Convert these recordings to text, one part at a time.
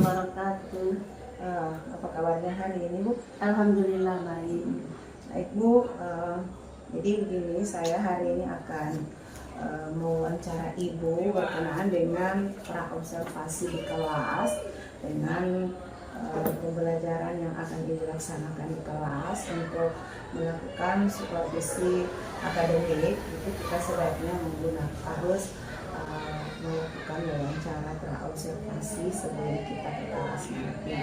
wabarakatuh. Apa kabarnya hari ini, Bu? Alhamdulillah baik. Baik, Bu. Jadi begini, saya hari ini akan mewawancara Ibu berkenaan dengan praobservasi di kelas dengan pembelajaran yang akan dilaksanakan di kelas untuk melakukan supervisi akademik. Itu kita sebaiknya harus melakukan wawancara praobservasi sebelum kita ke kelas nanti.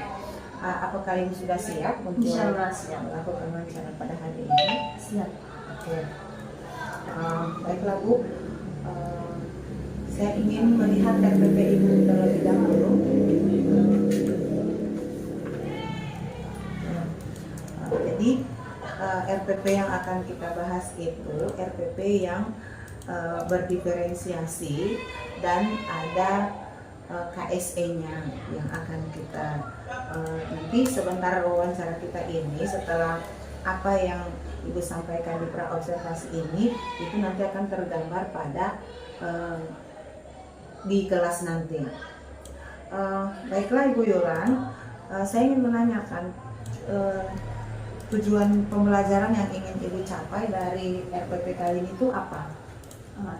Apakah Ibu sudah siap untuk melakukan wawancara pada hari ini? Siap. Oke. Baiklah, Bu. Saya ingin melihat RPP Ibu terlebih dahulu. Jadi RPP yang akan kita bahas itu RPP yang berdiferensiasi dan ada KSE-nya yang akan kita nanti sebentar wawancara kita ini, setelah apa yang Ibu sampaikan di praobservasi ini itu nanti akan tergambar pada di kelas nanti. Baiklah Ibu Yolan, saya ingin menanyakan tujuan pembelajaran yang ingin Ibu capai dari RPP kali ini itu apa?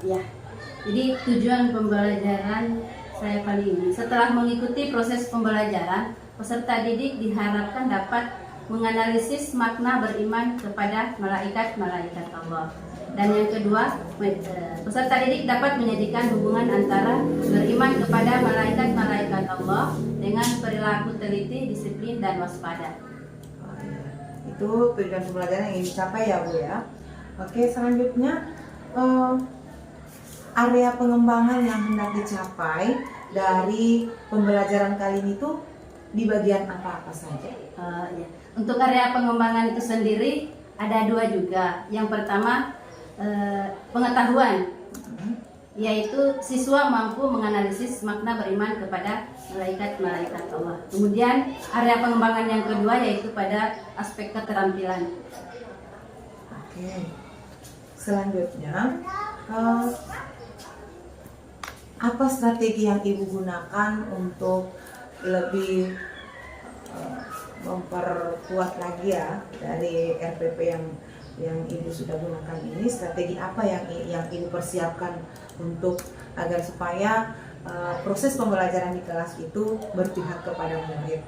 Ya, jadi tujuan pembelajaran saya kali ini, setelah mengikuti proses pembelajaran, peserta didik diharapkan dapat menganalisis makna beriman kepada malaikat-malaikat Allah. Dan yang kedua, peserta didik dapat menjadikan hubungan antara beriman kepada malaikat-malaikat Allah dengan perilaku teliti, disiplin, dan waspada. Itu tujuan pembelajaran yang ingin dicapai ya, Bu ya. Oke, selanjutnya area pengembangan yang hendak dicapai dari pembelajaran kali ini tuh di bagian apa-apa saja? Ya. Untuk area pengembangan itu sendiri ada dua juga. Yang pertama pengetahuan, yaitu siswa mampu menganalisis makna beriman kepada malaikat-malaikat Allah. Kemudian area pengembangan yang kedua yaitu pada aspek keterampilan. Oke. Selanjutnya apa strategi yang Ibu gunakan untuk lebih memperkuat lagi ya dari RPP yang Ibu sudah gunakan ini? Strategi apa yang Ibu persiapkan untuk agar supaya proses pembelajaran di kelas itu berpihak kepada murid?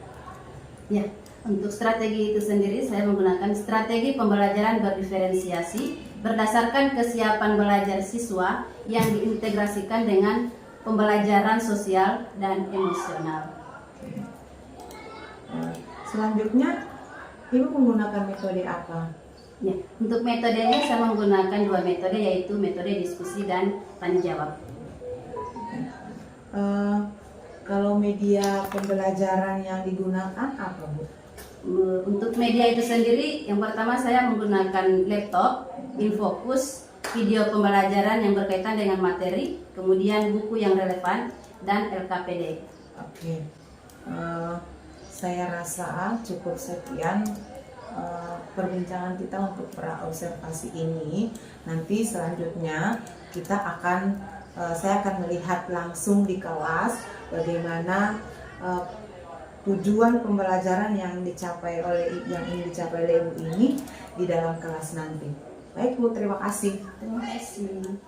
Ya, untuk strategi itu sendiri saya menggunakan strategi pembelajaran berdiferensiasi berdasarkan kesiapan belajar siswa yang diintegrasikan dengan pembelajaran sosial dan emosional. Selanjutnya, Ibu menggunakan metode apa? Ya, untuk metodenya saya menggunakan dua metode, yaitu metode diskusi dan tanya jawab. Kalau media pembelajaran yang digunakan apa, Bu? Untuk media itu sendiri, yang pertama saya menggunakan laptop, infocus, video pembelajaran yang berkaitan dengan materi, kemudian buku yang relevan, dan LKPD. Oke. Saya rasa cukup sekian perbincangan kita untuk praobservasi ini. Nanti selanjutnya saya akan melihat langsung di kelas bagaimana tujuan pembelajaran yang ingin dicapai oleh Ibu ini di dalam kelas nanti. Baik, Bu, terima kasih. Terima kasih.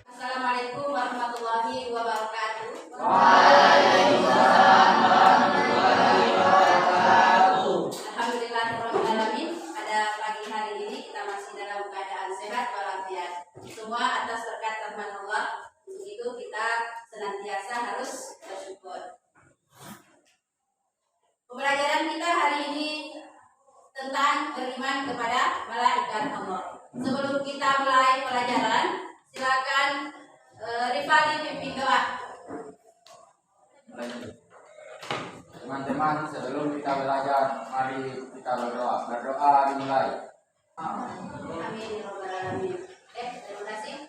Assalamualaikum warahmatullahi wabarakatuh. Waalaikumsalam warahmatullahi wabarakatuh. Alhamdulillahirrahmanirrahim. Pada pagi hari ini kita masih dalam keadaan sehat walafiat. Semua atas berkat rahmat Allah. Untuk itu kita senantiasa harus bersyukur. Pembelajaran kita hari ini tentang beriman kepada malaikat Allah. Sebelum kita mulai pelajaran, silakan Rifani pimpin doa. Teman-teman, sebelum kita belajar, mari kita berdoa. Berdoa dimulai. Amin ya rabbal alamin. Terima kasih.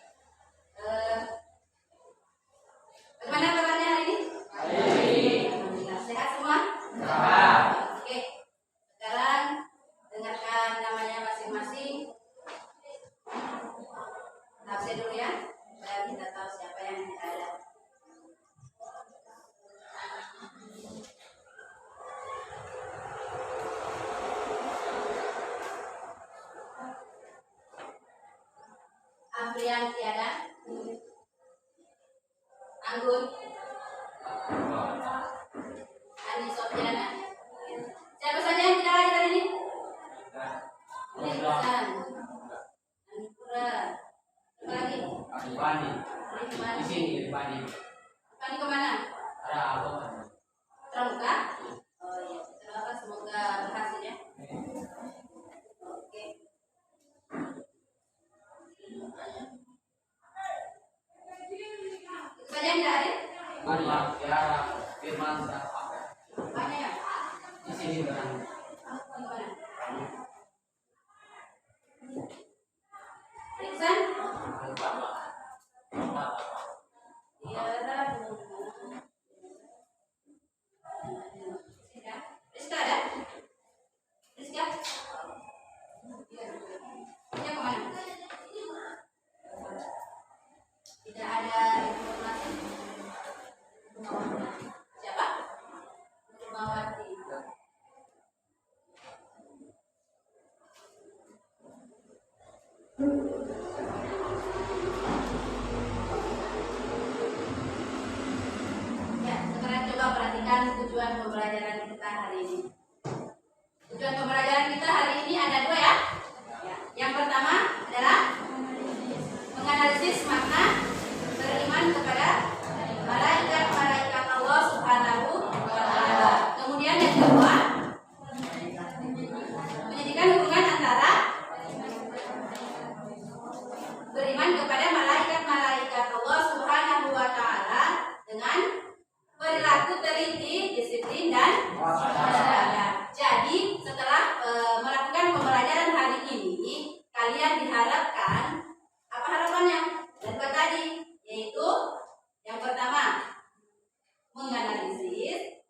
Bagaimana kabarnya hari ini? Alhamdulillah. Sehat semua? Sehat. Oke. Sekarang dengarkan namanya masing-masing. Absen dulu ya, supaya kita tahu siapa yang ada. Andrian Tiada, Anggun, Ani Sofiana. Siapa saja yang tidak hadir hari ini? Ihsan, Anipura, siapa lagi? Rifani. Rifman. Di sini Rifani. Rifani kemana? Ada apa? Pramuka? Oh iya, kenapa semoga berhasil ya. Oke. Itu saja yang tidak hadir? Maria, Tiara, Firman, dan apa? Banyak ya? Di sini dengan Di mana? Ihsan? Tiara, Rizka ada? Rizka? Dia kemana? Tidak ada informasi. Siapa? Rumawati. Ya, sekarang coba perhatikan tujuan pembelajaran kita hari ini. Tujuan pembelajaran kita hari ini ada dua ya. Yang pertama adalah menganalisis makna beriman kepada malaikat-malaikat Allah Subhanahu wa Ta'ala. Kemudian yang kedua, menyediakan hubungan antara beriman kepada malaikat-malaikat Allah Subhanahu wa Ta'ala dengan perilaku teliti, disiplin dan waspada. Jadi setelah melakukan pembelajaran hari ini, kalian diharapkan apa harapannya? Dan dua tadi, yaitu yang pertama menganalisis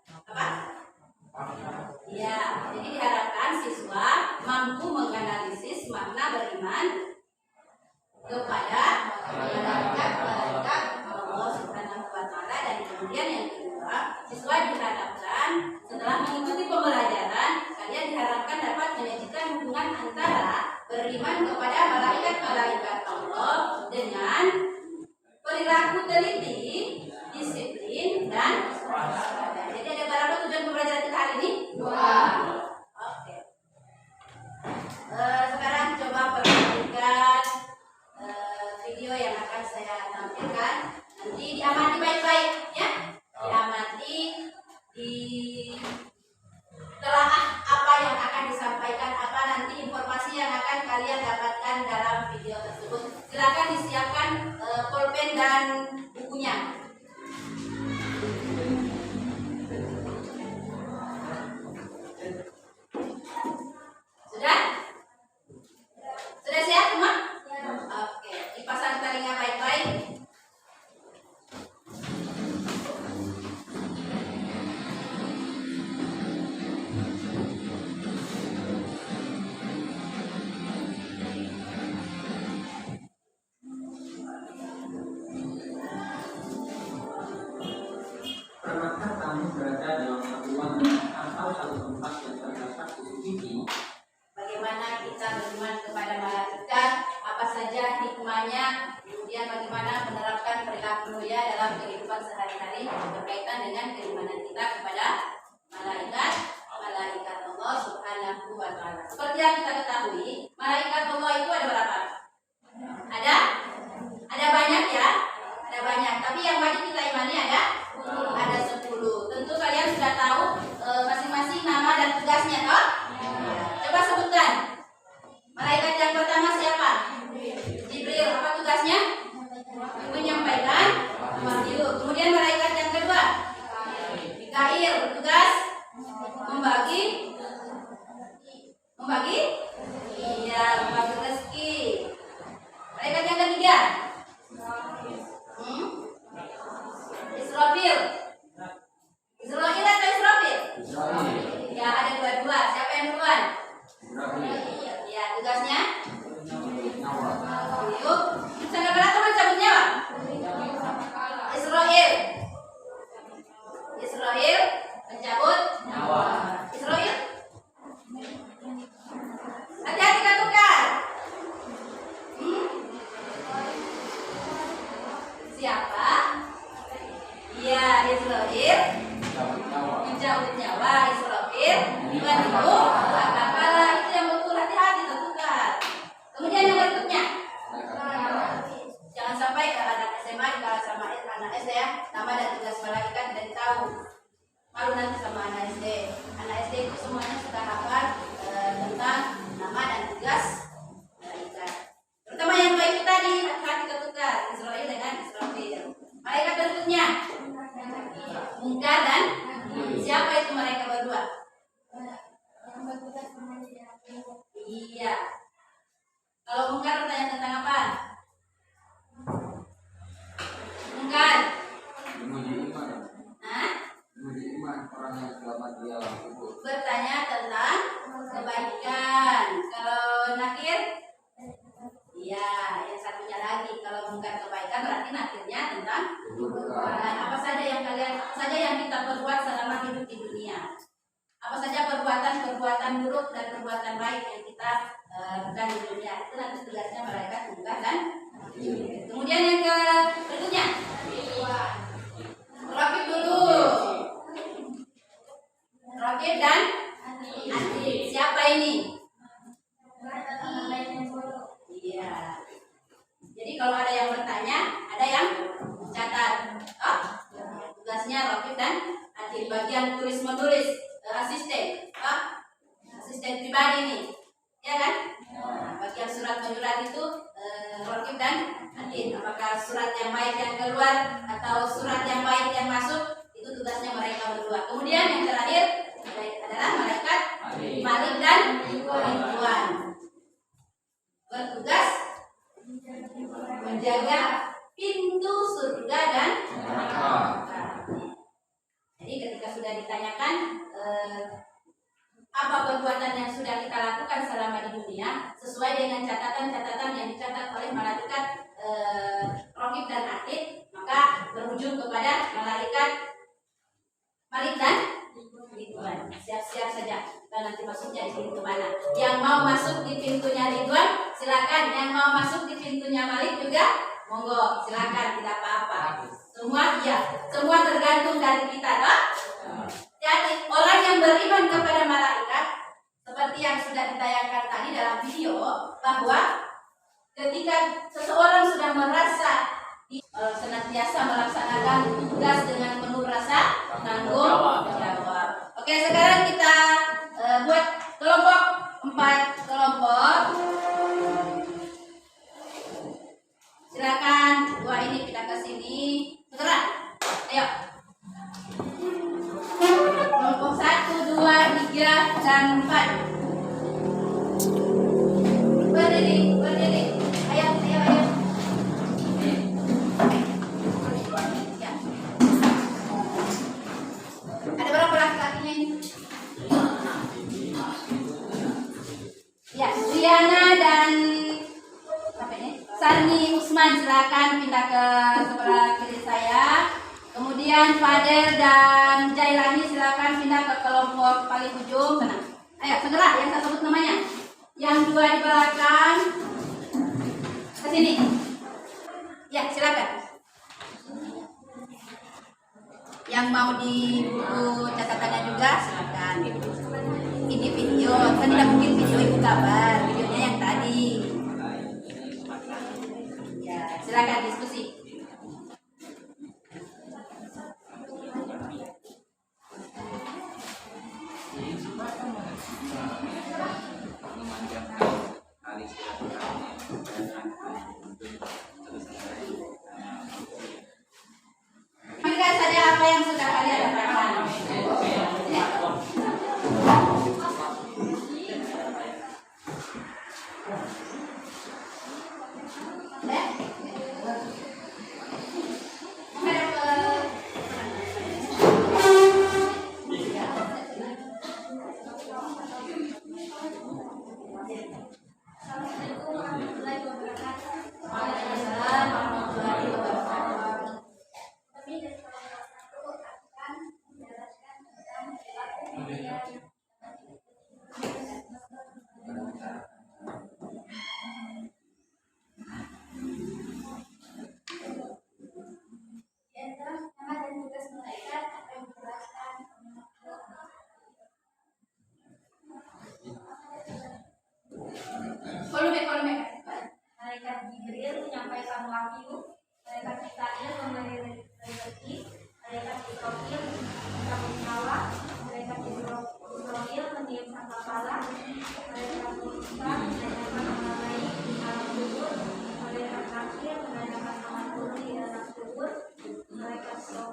apa? Ya, jadi diharapkan siswa mampu menganalisis makna beriman kepada malaikat-malaikat Allah Subhanahu wa Ta'ala. Dan kemudian yang kedua, siswa diharapkan setelah mengikuti pembelajaran, kalian diharapkan dapat menyajikan hubungan antara beriman kepada malaikat-malaikat Allah dengan perilaku teliti, disiplin, dan waspada. Jadi ada berapa tujuan pembelajaran kita hari ini? Dua. Oke. Sekarang coba perhatikan video yang akan saya tampilkan. Nanti diamati baik-baik ya. Diamati, ditelaah apa yang akan disampaikan, apa nanti informasi yang akan kalian dapatkan dalam video tersebut. Silakan disiapkan pulpen dan bukunya. Sudah? Sudah siap semua? Oke, dipasang talinya baik-baik. Pernahkah kamu berada dalam satu ruangan atau satu tempat yang terdapat CCTV? Bagaimana kita beriman kepada malaikat, apa saja hikmahnya, kemudian bagaimana menerapkan perilaku mulia dalam kehidupan sehari-hari berkaitan dengan keimanan kita kepada malaikat Allah Subhanahu wa Ta'ala. Seperti yang kita ketahui, malaikat Allah itu ada berapa? Ada banyak ya, ada banyak. Tapi yang wajib kita imani ada 10. Tentu kalian sudah tahu masing-masing nama dan tugasnya, toh? Coba sebutkan. Malaikat yang pertama siapa? Jibril. Apa tugasnya? Menyampaikan wahyu. Kemudian malaikat yang kedua, Mikail, bertugas membagi rezeki. Malaikat yang ketiga, Israfil, SD ya, nama dan tugas malaikat dan tahu. Malu nanti sama anak SD. Anak SD itu semuanya sudah hafal tentang nama dan tugas malaikat. Terutama yang dua itu tadi, hati ketukar Israel dengan Israfil. Malaikat berikutnya Munkar dan siapa itu mereka berdua? Iya. Kalau Munkar bertanya tentang apa? Munkar. Memuji iman. Hah? Memuji iman orang yang selamat di alam kubur. Bertanya tentang kebaikan. Kalau nakir? Iya, yang satunya lagi. Kalau Munkar kebaikan berarti nakirnya tentang keburukan. Apa saja yang kita perbuat selama hidup di dunia. Apa saja perbuatan buruk dan perbuatan baik yang kita lakukan di dunia. Itu nanti tugasnya malaikat Munkar dan Nakir. Kemudian yang berikutnya. Rakib dulu. Rakib dan Atid. Siapa ini? Iya. Jadi kalau ada yang bertanya, ada yang catat. Oh, tugasnya Rakib dan Atid. Bagian tulis menulis, asisten, asisten pribadi nih, ya kan? Nah, bagian surat menyurat itu Rakib dan Atid. Apakah surat yang baik yang keluar atau surat yang baik yang masuk, itu tugasnya mereka berdua. Kemudian yang terakhir adalah malaikat Malik dan Ridwan. Bertugas menjaga pintu surga dan neraka. Jadi ketika sudah ditanyakan apa perbuatan yang sudah kita lakukan selama di dunia, sesuai dengan catatan-catatan yang dicatat oleh malaikat Rakib dan Atid, maka berujung kepada malaikat Malik dan Ridwan. Siap-siap saja, kita nanti masuknya di pintu mana. Yang mau masuk di pintunya Ridwan, silakan. Yang mau masuk di pintunya Malik juga, monggo, silakan, tidak apa-apa. Semua tergantung dari kita, toh. Jadi orang yang beriman kepada malaikat, seperti yang sudah ditayangkan tadi dalam video, bahwa ketika seseorang sudah merasa senantiasa melaksanakan tugas dengan penuh rasa tanggung jawab. Oke, sekarang kita buat kelompok 4 kelompok. Silakan dua ini kita ke sini. Segera. Ayo. Kelompok 1, 2, 3, dan 4. Berdiri. Ayo. Ya. Ada berapa laki-lakinya ini? Ya, Riana dan apa ini? Sarni Usman, silakan pindah ke sebelah kiri saya. Kemudian Fadel dan Jailani silakan pindah ke kelompok paling ujung. Tenang. Ayo, segera yang saya sebut namanya. Yang dua di belakang ke sini. Ya, silakan. Yang mau di buku catatannya juga silakan. Ini video, kan tidak mungkin video ibu kabar, videonya yang tadi. Ya, silakan diskusi. Berikan saja apa yang sudah kalian dapatkan. Malaikat Jibril menyampaikan wahyu, malaikat Mikail memberi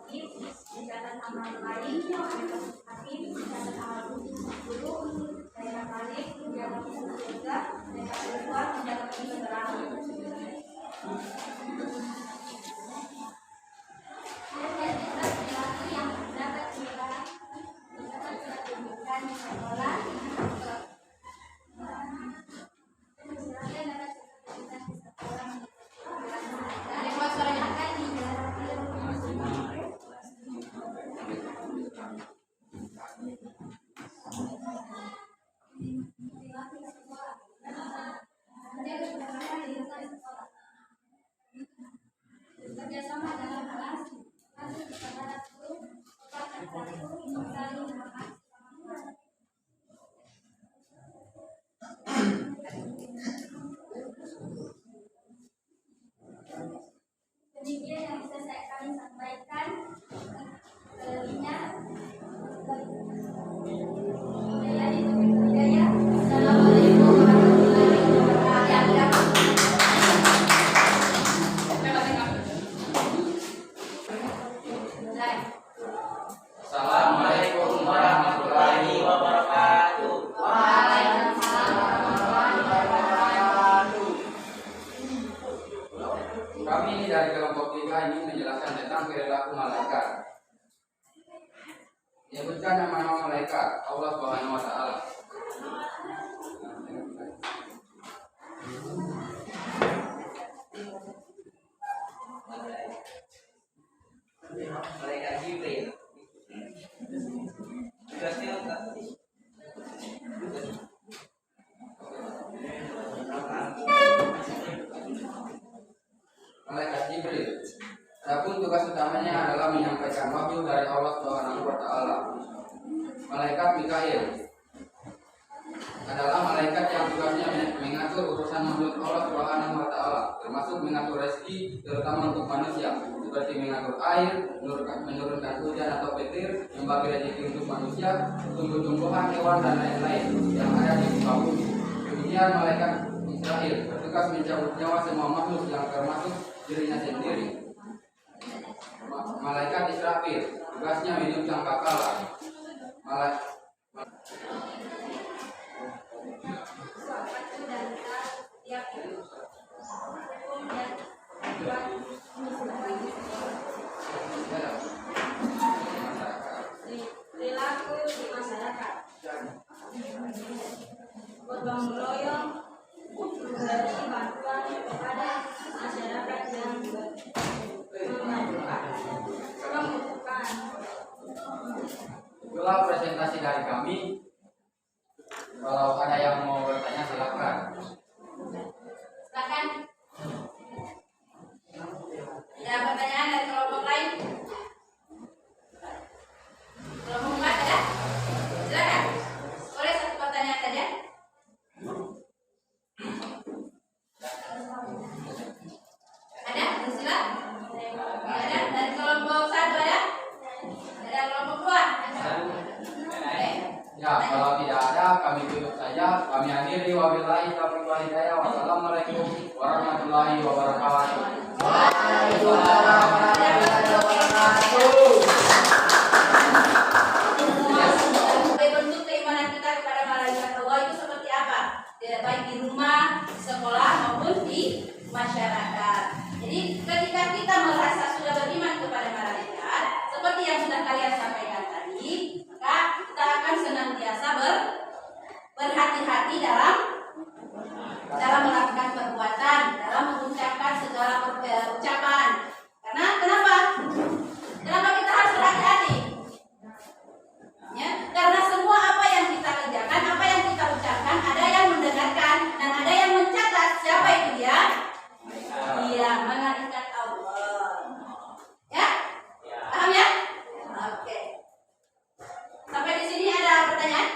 khotib, mencatat amal lain, mencatat hakim, mencatat amal guru, mencatat balik, mencatat juga, mencatat keluar, mencatat kebenaran. Kerjasama dalam kelas, kepada guru, saling demikian yang bisa kami sampaikan. Selebihnya, Assalamualaikum warahmatullahi wabarakatuh. Assalamualaikum warahmatullahi wabarakatuh. Kami dari kelompok 3 ini menjelaskan tentang perilaku malaikat. Menyebutkan nama-nama malaikat Allah Subhanahu wa taala. Malaikat Jibril. Tugasnya apa? Malaikat Jibril. Adapun tugas utamanya adalah menyampaikan wahyu dari Allah Subhanahu wa taala. Malaikat Mikail adalah malaikat yang tugasnya mengatur urusan makhluk Allah Subhanahu wa taala, termasuk mengatur rezeki terutama untuk manusia, seperti mengatur air, menurunkan hujan atau petir, membagi rezeki untuk manusia, tumbuh-tumbuhan, hewan dan lain-lain yang ada di muka bumi. Kemudian malaikat Israel bertugas mencabut nyawa semua makhluk yang termasuk dirinya sendiri. Malaikat Israfil tugasnya minum sangkakala. Perilaku di masyarakat, gotong royong, memberi bantuan kepada masyarakat yang membutuhkan. Itulah presentasi dari kami. Kalau ada yang mau bertanya silakan. Silakan. Ada pertanyaan dari kelompok lain? Kelompok 4 ada? Silakan. Boleh satu pertanyaan saja? Ada? Silakan. Ada? Dari kelompok 1 ada? Ada kelompok 2? Oke. Ya, kalau tidak ada kami tutup saja. Kami akhiri wabillahi taufiq wal hidayah. Wassalamualaikum warahmatullahi wabarakatuh. Bentuk keimanan kita kepada malaikat Allah itu seperti apa? Baik di rumah, sekolah maupun di masyarakat. Jadi ketika kita merasa sudah beriman kepada malaikat, seperti yang sudah kalian sampaikan tadi, maka kita akan senantiasa berhati-hati dalam melakukan perbuatan, dalam mengucapkan segala ucapan. Karena kenapa? Kenapa kita harus berhati-hati? Ya, karena semua apa yang kita kerjakan, apa yang kita ucapkan, ada yang mendengarkan dan ada yang mencatat. Siapa itu dia? Dia malaikat Allah. Ya? Paham ya? Oke. Sampai di sini ada pertanyaan?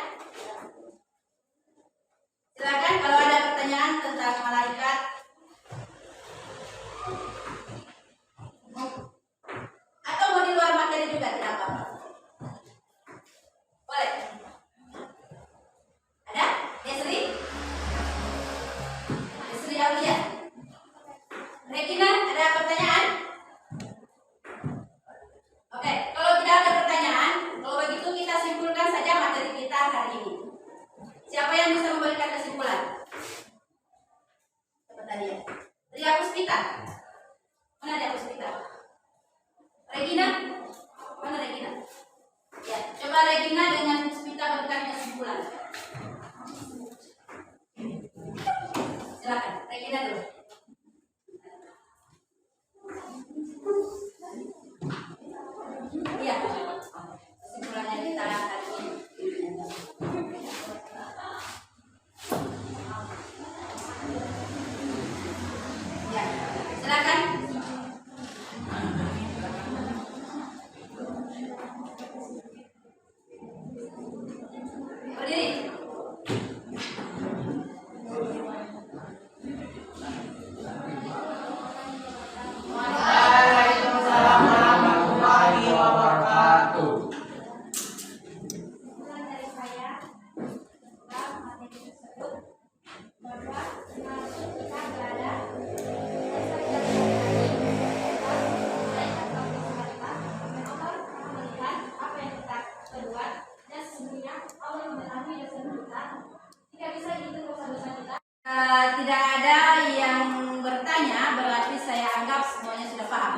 tidak ada yang bertanya, berarti saya anggap semuanya sudah paham.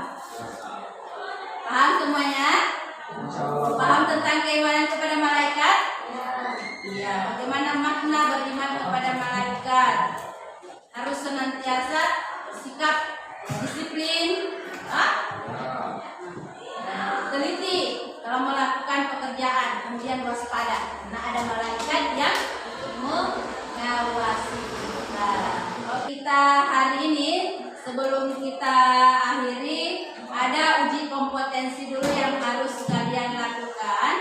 Paham semuanya? Paham tentang keimanan kepada malaikat? Iya. Bagaimana makna beriman kepada malaikat? Harus senantiasa sikap disiplin, teliti kalau melakukan pekerjaan, kemudian waspada karena ada malaikat yang mengawasi kita. Kalau kita hari ini sebelum kita akhiri ada uji kompetensi dulu yang harus kalian lakukan.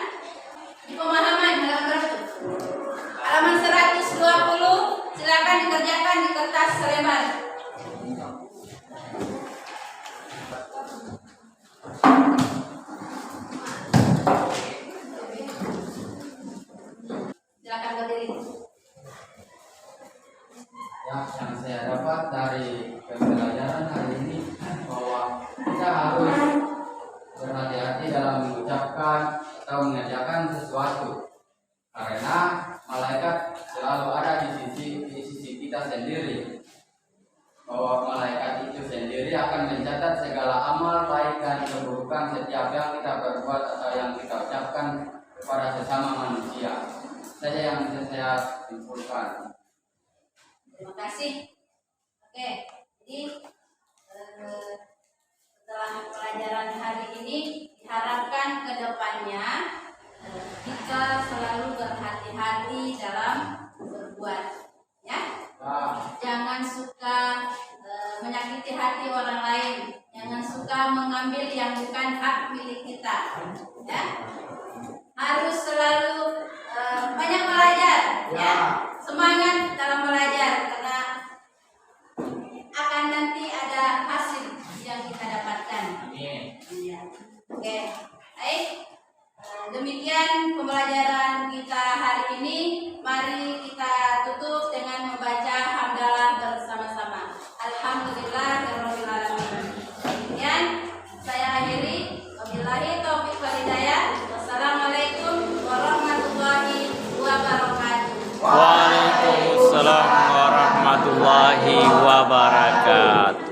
Di pemahaman halaman 120 silakan dikerjakan di kertas selebar. Silakan berdiri. Ya, yang saya dapat dari pembelajaran hari ini bahwa kita harus berhati-hati dalam mengucapkan atau mengerjakan sesuatu, karena malaikat selalu ada di sisi kita sendiri. Bahwa malaikat itu sendiri akan mencatat segala amal baik dan keburukan setiap yang kita berbuat atau yang kita ucapkan kepada sesama manusia. Saja yang bisa saya simpulkan. Terima kasih. Oke, jadi setelah pelajaran hari ini diharapkan ke depannya kita selalu berhati-hati dalam berbuat, ya. Jangan suka menyakiti hati orang lain, jangan suka mengambil yang bukan hak milik kita, ya. Harus selalu banyak belajar, ya. Semangat dalam belajar karena akan nanti ada hasil yang kita dapatkan. Iya. Oke, baik. Demikian pembelajaran kita hari ini. Mari kita tutup dengan membaca hamdalah bersama-sama. Alhamdulillahirabbil alamin. Demikian saya akhiri. Wabillahi taufiq wal hidayah. Wassalamualaikum warahmatullahi wabarakatuh. Waalaikumsalam warahmatullahi wabarakatuh.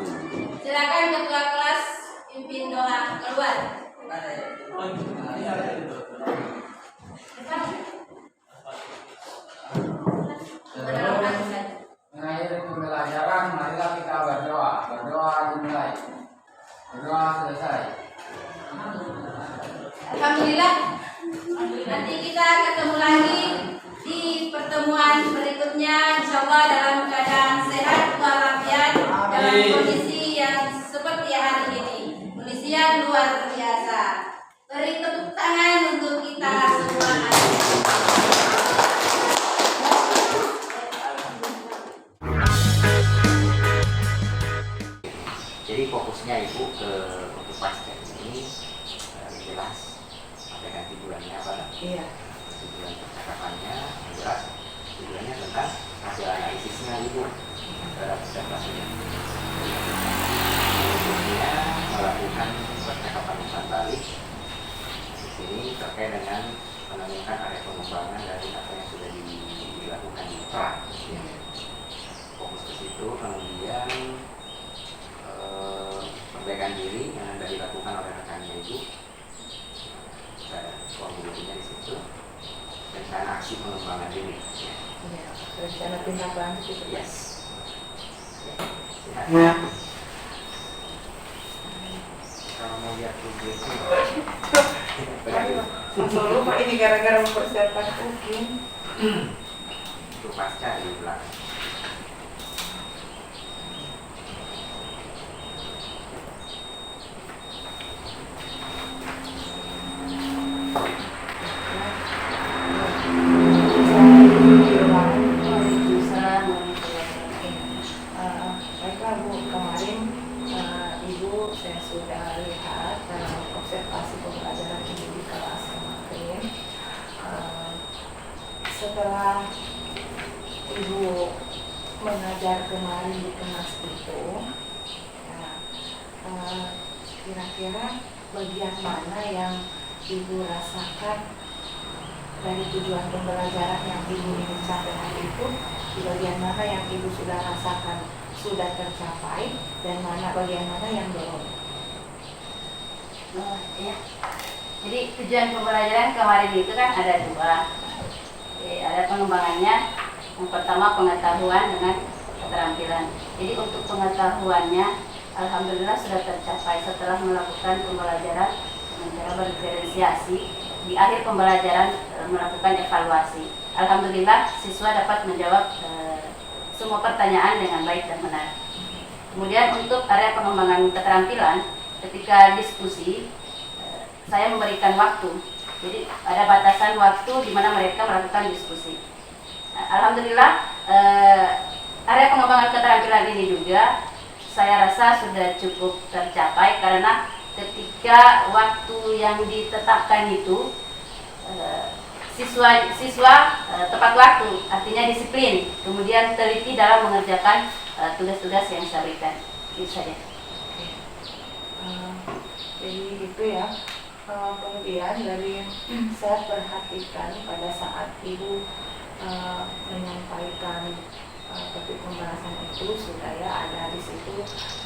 Silakan ketua kelas pimpin doa keluar. Mengakhiri pembelajaran, marilah kita berdoa. Berdoa dimulai. Berdoa selesai. Alhamdulillah. Nanti kita ketemu lagi di pertemuan berikutnya, insyaallah dalam keadaan sehat walafiat, dalam kondisi yang seperti hari ini, kondisi yang luar biasa. Beri tepuk tangan untuk kita semua. Jadi fokusnya Ibu untuk pasca ini jelas sampai ganti bulannya apa? Iya. Tujuan percakapannya jelas, tujuannya tentang hasil analisisnya Ibu terhadap presentasinya. Kemudian melakukan percakapan umpan balik di sini terkait dengan menemukan area pengembangan dari apa yang sudah dilakukan di pra. Fokus ke situ, kemudian perbaikan diri yang sudah dilakukan oleh rekannya Ibu. Saya formulasinya di situ. Rencana aksi pengembangan diri. Iya. Rencana tindak lanjut itu. Yes. Ya. Kalau mau lihat tujuannya, Langsung lupa ini gara-gara mempersiapkan cooking. itu pasca di belakang. Baiklah Bu, kemarin Ibu saya sudah lihat observasi pembelajaran ini di kelas kemarin. Setelah Ibu mengajar kemarin di kelas itu, kira-kira bagian mana yang Ibu rasakan dari tujuan pembelajaran yang Ibu ingin capai itu di bagian mana yang Ibu sudah rasakan sudah tercapai dan bagian mana yang belum. Oh, ya. Jadi tujuan pembelajaran kemarin itu kan ada dua. Ada pengembangannya. Yang pertama pengetahuan dengan keterampilan. Jadi untuk pengetahuannya, alhamdulillah sudah tercapai setelah melakukan pembelajaran dengan cara berdiferensiasi. Di akhir pembelajaran melakukan evaluasi. Alhamdulillah siswa dapat menjawab semua pertanyaan dengan baik dan benar. Kemudian untuk area pengembangan keterampilan, ketika diskusi saya memberikan waktu. Jadi ada batasan waktu di mana mereka melakukan diskusi. Alhamdulillah area pengembangan keterampilan ini juga saya rasa sudah cukup tercapai karena ketika waktu yang ditetapkan itu siswa tepat waktu, artinya disiplin, kemudian teliti dalam mengerjakan tugas-tugas yang saya berikan. Itu saja. Jadi itu ya. Kemudian dari saya perhatikan pada saat Ibu menyampaikan topik pembahasan itu sudah ya ada di situ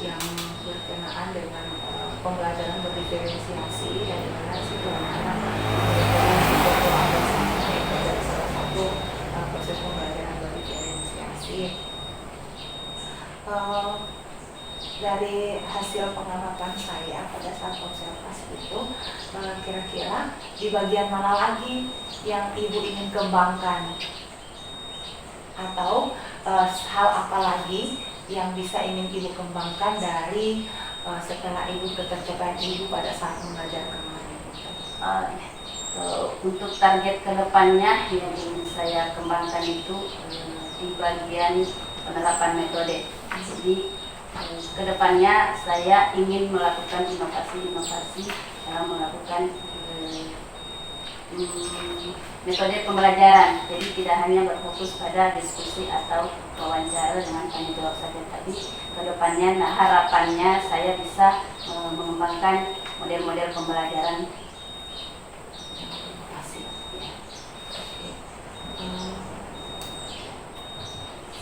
yang berkenaan dengan pembelajaran berdiferensiasi dan dimana di situ ada itu dari salah satu proses pembelajaran berdiferensiasi. Dari hasil pengamatan saya pada saat observasi itu, kira-kira di bagian mana lagi yang Ibu ingin kembangkan? Atau hal apa lagi yang bisa ingin Ibu kembangkan dari setelah Ibu ketercapaian Ibu pada saat mengajar kemarin? Untuk target kedepannya yang ingin saya kembangkan itu di bagian penerapan metode. Jadi kedepannya saya ingin melakukan inovasi dalam melakukan metode pembelajaran. Jadi tidak hanya berfokus pada diskusi atau wawancara dengan tanya jawab saja, tapi kedepannya harapannya saya bisa mengembangkan model-model pembelajaran.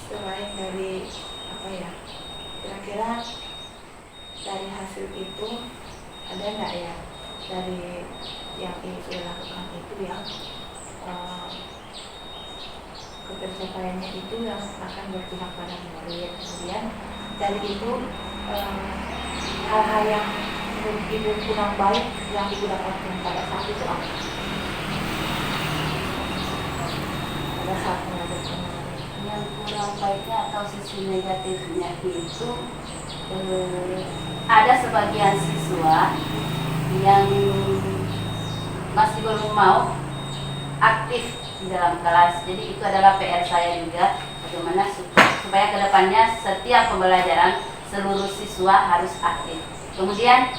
Selain dari apa ya? Kira-kira dari hasil itu ada nggak ya dari yang Ibu sudah lakukan itu yang ketercapaiannya itu yang akan berpihak pada murid. Kemudian dari itu hal-hal yang menurut Ibu kurang baik yang Ibu dapatkan pada saat itu apa? Pada saat mengajar kemarin. Yang kurang baiknya atau sisi negatifnya itu ada sebagian siswa yang masih belum mau aktif di dalam kelas. Jadi itu adalah PR saya juga, bagaimana supaya kedepannya setiap pembelajaran seluruh siswa harus aktif. Kemudian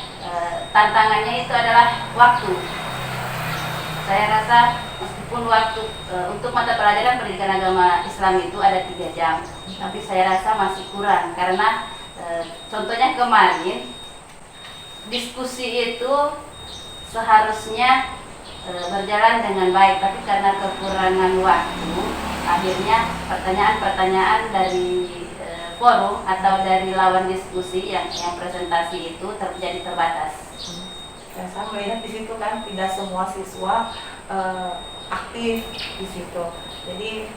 tantangannya itu adalah waktu. Saya rasa meskipun waktu untuk mata pelajaran pendidikan agama Islam itu ada 3 jam, tapi saya rasa masih kurang karena contohnya kemarin diskusi itu seharusnya berjalan dengan baik, tapi karena kekurangan waktu akhirnya pertanyaan-pertanyaan dari forum atau dari lawan diskusi yang presentasi itu terjadi terbatas. Dan saya melihat di situ kan tidak semua siswa aktif di situ. Jadi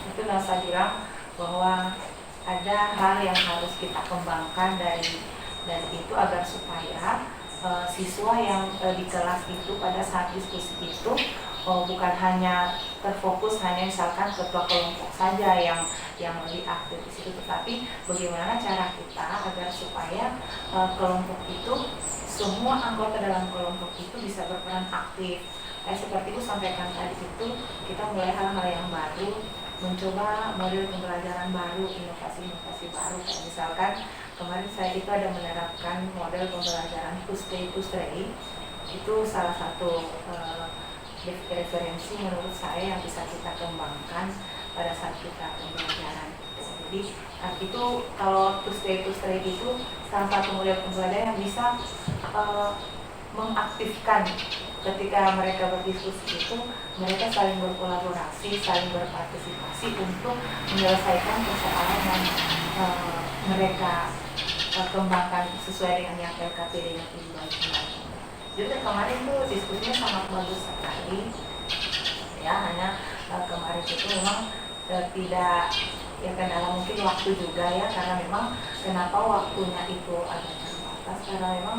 itu yang saya bilang bahwa ada hal yang harus kita kembangkan dari itu agar supaya siswa yang di kelas itu pada saat diskusi itu bukan hanya terfokus hanya misalkan ketua kelompok saja yang lebih aktif di situ, tetapi bagaimana cara kita agar supaya kelompok itu semua anggota dalam kelompok itu bisa berperan aktif. Seperti itu sampaikan tadi itu kita mulai hal-hal yang baru, mencoba model pembelajaran baru, inovasi-inovasi baru. Kayak misalkan kemarin saya itu ada menerapkan model pembelajaran to stay, itu salah satu referensi menurut saya yang bisa kita kembangkan pada saat kita pembelajaran. Jadi itu kalau to stay itu salah satu model pembelajaran yang bisa mengaktifkan ketika mereka berdiskusi itu mereka saling berkolaborasi, saling berpartisipasi untuk menyelesaikan persoalan yang mereka kembangkan sesuai dengan yang LKPD yang dibuat kemarin. Jadi kemarin tuh diskusinya sangat bagus sekali. Ya, hanya kemarin itu memang tidak ya kendala mungkin waktu juga ya, karena memang kenapa waktunya itu agak terbatas karena memang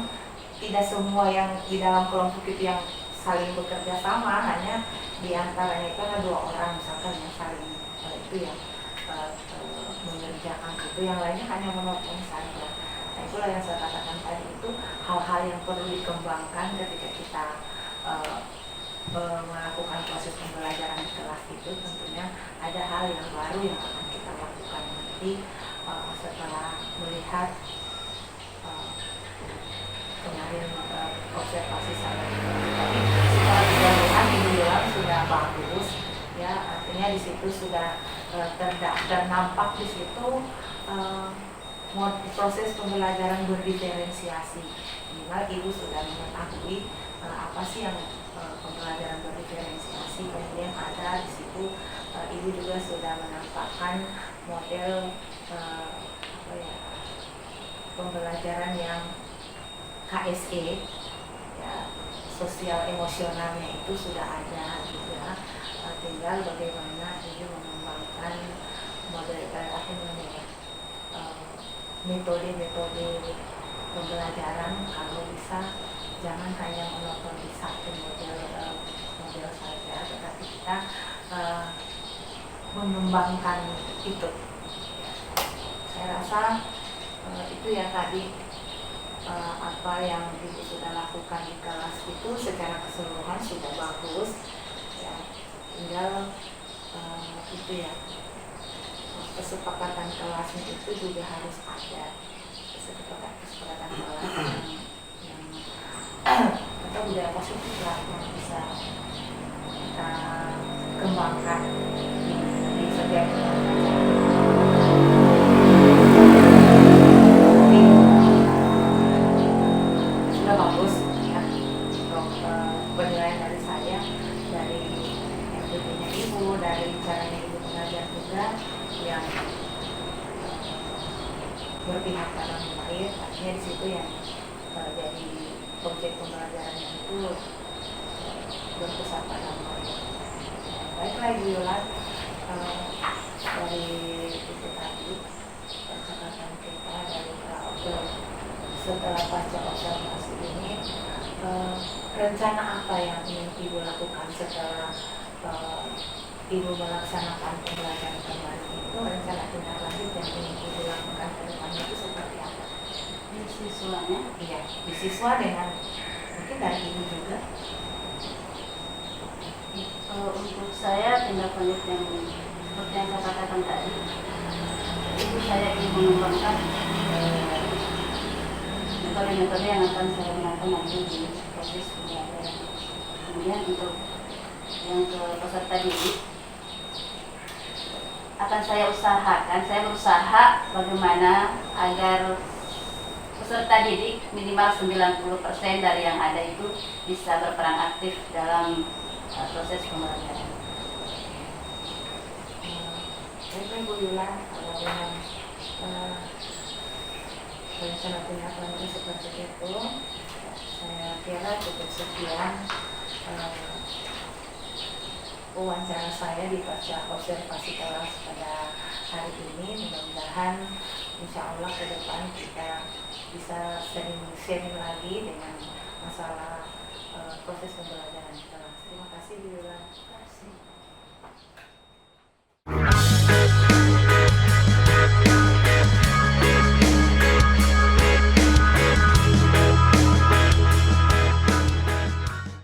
tidak semua yang di dalam kelompok itu yang saling bekerja sama, hanya di antaranya itu ada 2 orang misalkan yang saling itu ya mengerjakan itu, yang lainnya hanya menonton saja. Nah, itulah yang saya katakan tadi, itu hal-hal yang perlu dikembangkan ketika kita melakukan proses pembelajaran di kelas itu. Tentunya ada hal yang baru yang akan kita lakukan nanti setelah melihat kemarin observasi saya. Tapi setelah dilakukan Ibu bilang sudah bagus, ya artinya di situ sudah ternampak di situ proses pembelajaran berdiferensiasi. Minimal Ibu sudah mengetahui apa sih yang pembelajaran berdiferensiasi, kemudian ada di situ Ibu juga sudah menampakkan model pembelajaran yang KSE, ya, sosial emosionalnya itu sudah ada juga. Tinggal bagaimana ini mengembangkan model metode-metode pembelajaran. Kalau bisa jangan hanya menonton di satu model saja, tetapi kita mengembangkan itu. Saya rasa itu ya tadi apa yang Ibu sudah lakukan di kelas itu secara keseluruhan sudah bagus ya. Tinggal itu ya, kesepakatan kelasnya itu juga harus ada, kesepakatan kelas yang atau budaya positif lah yang bisa kita kembangkan di setiap bagus ya. Untuk penilaian dari saya, dari metodenya Ibu, dari caranya Ibu mengajar juga yang berpihak dalam baik, artinya di situ yang jadi objek pembelajarannya itu berpusat pada baik. Baiklah Ibu Yolan, dari itu tadi percakapan kita dari setelah pasca observasi ini, rencana apa yang ingin Ibu lakukan setelah Ibu melaksanakan pembelajaran kemarin itu? Rencana tindak lanjut yang ingin Ibu lakukan ke depannya itu seperti apa? Di siswanya? Iya, di siswa dengan mungkin dari Ibu juga. Untuk saya tindak lanjut yang seperti yang saya katakan tadi, itu saya ingin mengembangkan metode-metode yang akan saya gunakan nanti di proses pembelajaran. Kemudian untuk yang ke peserta didik akan saya usahakan, saya berusaha bagaimana agar peserta didik minimal 90% dari yang ada itu bisa berperan aktif dalam proses pembelajaran. Baiklah Bu Yula, kalau dengan rencana tindak lanjut seperti itu, saya kira cukup sekian wawancara saya di pasca observasi kelas pada hari ini. Mudah-mudahan insya Allah ke depan kita bisa sering sharing lagi dengan masalah proses pembelajaran di kelas. Terima kasih Bu Yula. Terima kasih.